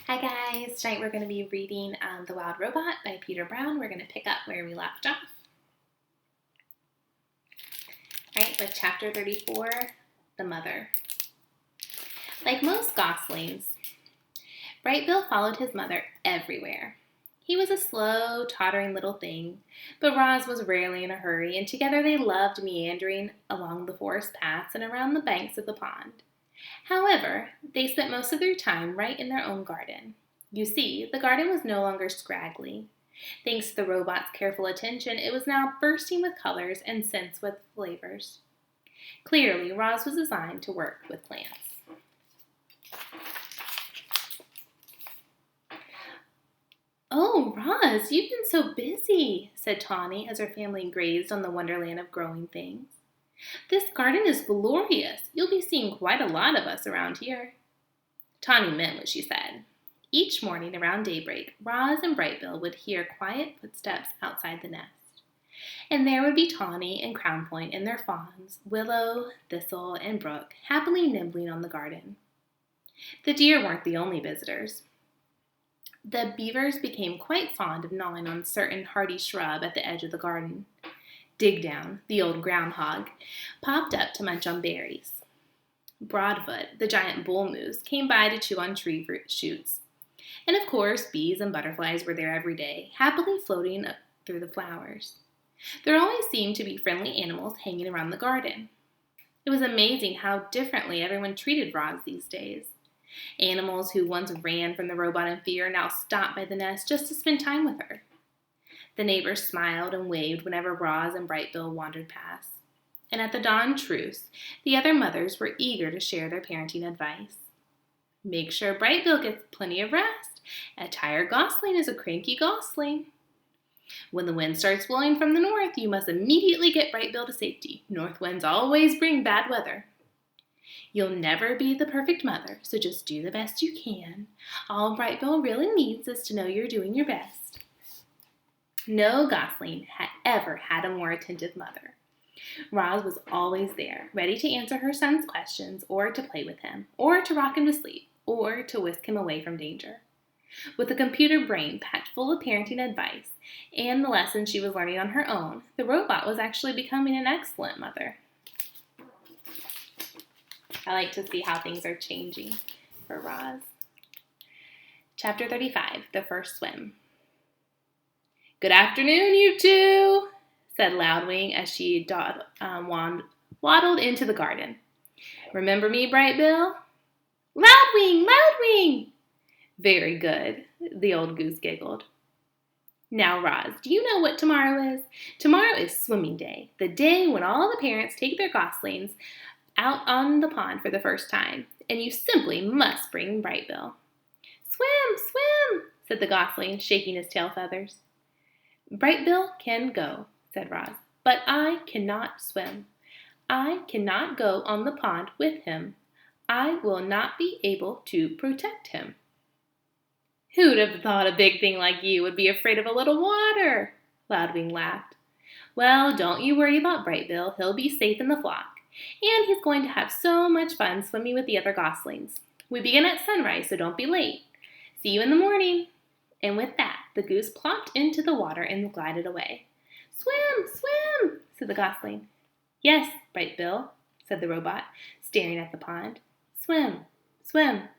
Hi guys, tonight we're going to be reading The Wild Robot by Peter Brown. We're going to pick up where we left off. Right, with chapter 34, The Mother. Like most goslings, Bright Bill followed his mother everywhere. He was a slow, tottering little thing, but Roz was rarely in a hurry, and together they loved meandering along the forest paths and around the banks of the pond. However, they spent most of their time right in their own garden. You see, the garden was no longer scraggly. Thanks to the robot's careful attention, it was now bursting with colors and scents with flavors. Clearly, Roz was designed to work with plants. "Oh, Roz, you've been so busy," said Tawny as her family grazed on the wonderland of growing things. "This garden is glorious. You'll be seeing quite a lot of us around here." Tawny meant what she said. Each morning around daybreak, Roz and Bright Bill would hear quiet footsteps outside the nest. And there would be Tawny and Crown Point and their fawns, Willow, Thistle, and Brook, happily nibbling on the garden. The deer weren't the only visitors. The beavers became quite fond of gnawing on a certain hardy shrub at the edge of the garden. Digdown, the old groundhog, popped up to munch on berries. Broadfoot, the giant bull moose, came by to chew on tree fruit shoots. And of course, bees and butterflies were there every day, happily floating up through the flowers. There always seemed to be friendly animals hanging around the garden. It was amazing how differently everyone treated Roz these days. Animals who once ran from the robot in fear now stopped by the nest just to spend time with her. The neighbors smiled and waved whenever Roz and Bright Bill wandered past. And at the dawn truce, the other mothers were eager to share their parenting advice. Make sure Bright Bill gets plenty of rest. A tired gosling is a cranky gosling. When the wind starts blowing from the north, you must immediately get Bright Bill to safety. North winds always bring bad weather. You'll never be the perfect mother, so just do the best you can. All Bright Bill really needs is to know you're doing your best. No gosling had ever had a more attentive mother. Roz was always there, ready to answer her son's questions, or to play with him, or to rock him to sleep, or to whisk him away from danger. With a computer brain packed full of parenting advice and the lessons she was learning on her own, the robot was actually becoming an excellent mother. I like to see how things are changing for Roz. Chapter 35, The First Swim. "Good afternoon, you two," said Loudwing as she waddled into the garden. "Remember me, Bright Bill?" "Loudwing! Loudwing!" "Very good," the old goose giggled. "Now, Roz, do you know what tomorrow is? Tomorrow is swimming day, the day when all the parents take their goslings out on the pond for the first time, and you simply must bring Bright Bill." "Swim, swim," said the gosling, shaking his tail feathers. "Bright Bill can go," said Roz, "but I cannot swim. I cannot go on the pond with him. I will not be able to protect him." "Who'd have thought a big thing like you would be afraid of a little water?" Loudwing laughed. "Well, don't you worry about Bright Bill. He'll be safe in the flock. And he's going to have so much fun swimming with the other goslings. We begin at sunrise, so don't be late. See you in the morning." And with that, the goose plopped into the water and glided away. "Swim, swim," said the gosling. "Yes, Bright Bill," said the robot, staring at the pond. "Swim, swim."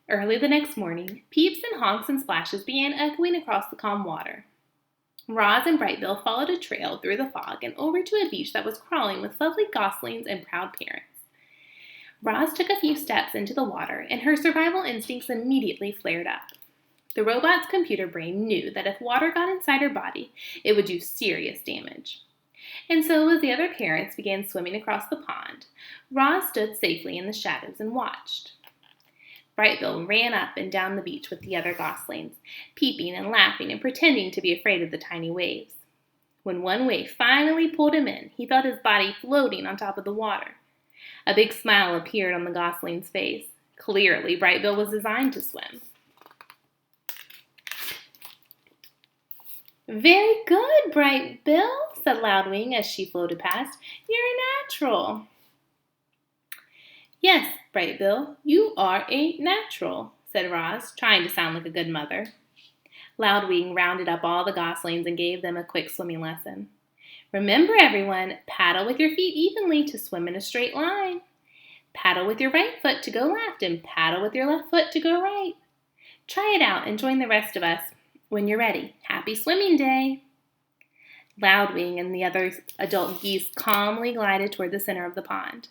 Early the next morning, peeps and honks and splashes began echoing across the calm water. Roz and Bright Bill followed a trail through the fog and over to a beach that was crawling with lovely goslings and proud parents. Roz took a few steps into the water, and her survival instincts immediately flared up. The robot's computer brain knew that if water got inside her body, it would do serious damage. And so as the other parents began swimming across the pond, Roz stood safely in the shadows and watched. Bright Bill ran up and down the beach with the other goslings, peeping and laughing and pretending to be afraid of the tiny waves. When one wave finally pulled him in, he felt his body floating on top of the water. A big smile appeared on the gosling's face. Clearly, Bright Bill was designed to swim. "Very good, Bright Bill," said Loudwing as she floated past. "You're a natural." "Yes, Bright Bill, you are a natural," said Roz, trying to sound like a good mother. Loudwing rounded up all the goslings and gave them a quick swimming lesson. Remember, everyone, paddle with your feet evenly to swim in a straight line. Paddle with your right foot to go left and paddle with your left foot to go right. Try it out and join the rest of us when you're ready. Happy swimming day! Loudwing and the other adult geese calmly glided toward the center of the pond.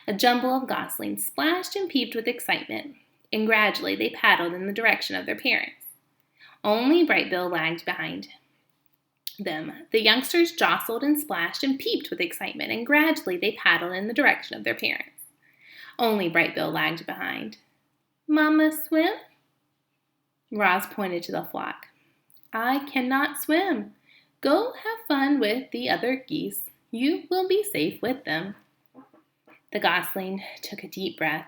A jumble of goslings splashed and peeped with excitement, and gradually they paddled in the direction of their parents. Only Brightbill lagged behind them. The youngsters jostled and splashed and peeped with excitement, and gradually they paddled in the direction of their parents. Only Brightbill lagged behind. Mama, swim? Roz pointed to the flock. I cannot swim. Go have fun with the other geese. You will be safe with them. The gosling took a deep breath.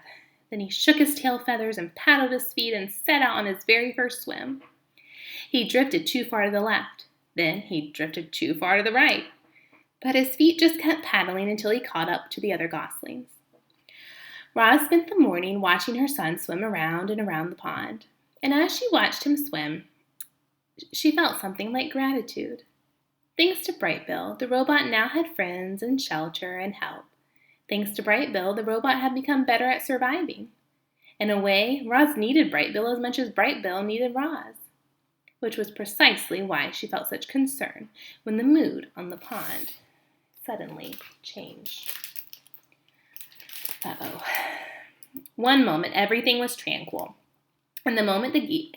Then he shook his tail feathers and paddled his feet and set out on his very first swim. He drifted too far to the left. Then he drifted too far to the right. But his feet just kept paddling until he caught up to the other goslings. Roz spent the morning watching her son swim around and around the pond. And as she watched him swim, she felt something like gratitude. Thanks to Brightbill, the robot now had friends and shelter and help. Thanks to Brightbill, the robot had become better at surviving. In a way, Roz needed Brightbill as much as Brightbill needed Roz, which was precisely why she felt such concern when the mood on the pond suddenly changed. One moment, everything was tranquil. And the moment the